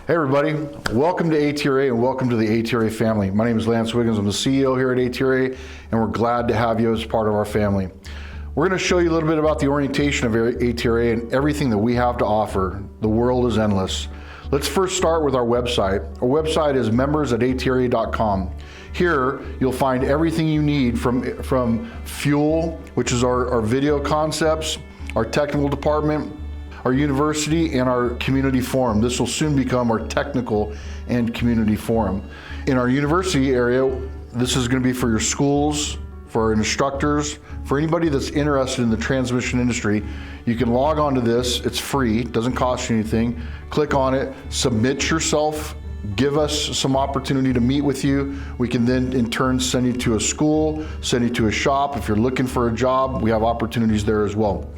Hey everybody, welcome to ATRA and welcome to the ATRA family. My name is Lance Wiggins, I'm the CEO here at ATRA, and we're glad to have you as part of our family. We're going to show you a little bit about the orientation of ATRA and everything that we have to offer. The world is endless. Let's first start with our website. Our website is members@atra.com. Here, you'll find everything you need from Fuel, which is our video concepts, our technical department, our university, and our community forum. This will soon become our technical and community forum. In our university area, this is going to be for your schools, for our instructors, for anybody that's interested in the transmission industry. You can log on to this, it's free, doesn't cost you anything. Click on it, submit yourself, give us some opportunity to meet with you. We can then in turn send you to a school, send you to a shop. If you're looking for a job, we have opportunities there as well.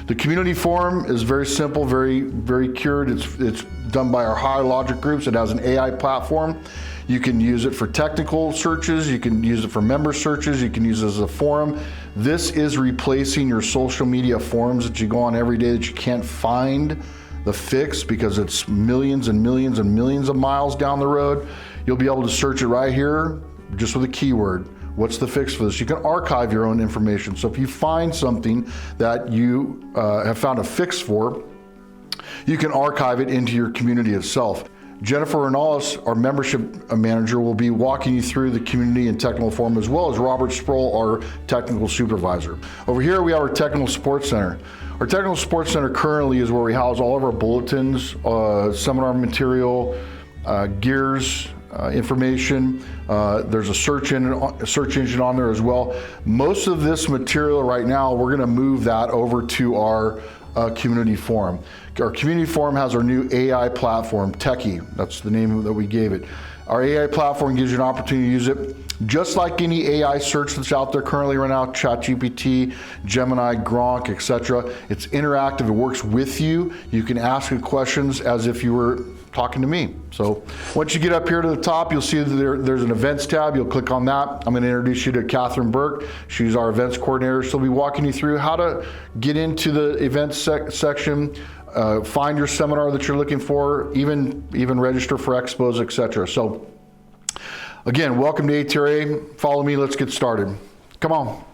The community forum is very simple, very cured. It's done by our high logic groups. It has an AI platform. You can use it for technical searches. You can use it for member searches. You can use it as a forum. This is replacing your social media forums that you go on every day that you can't find the fix because it's millions and millions and millions of miles down the road. You'll be able to search it right here just with a keyword. What's the fix for this? You can archive your own information. So if you find something that you have found a fix for, you can archive it into your community itself. Jennifer Renales, our membership manager, will be walking you through the community and technical forum, as well as Robert Sproul, our technical supervisor. Over here we have our technical support center. Our technical support center currently is where we house all of our bulletins, seminar material, gears, information. There's a search engine on there as well. Most of this material right now, we're going to move that over to our community forum. Our community forum has our new AI platform, Techie. That's the name that we gave it. Our AI platform gives you an opportunity to use it just like any AI search that's out there currently right now, ChatGPT, Gemini, Gronk, etc. It's interactive, it works with you. You can ask it questions as if you were talking to me. So once you get up here to the top, you'll see that there's an events tab. You'll click on that. I'm going to introduce you to Catherine Burke. She's our events coordinator. She'll be walking you through how to get into the events section, find your seminar that you're looking for, even register for expos, etc. So again, welcome to ATRA. Follow me, let's get started. Come on.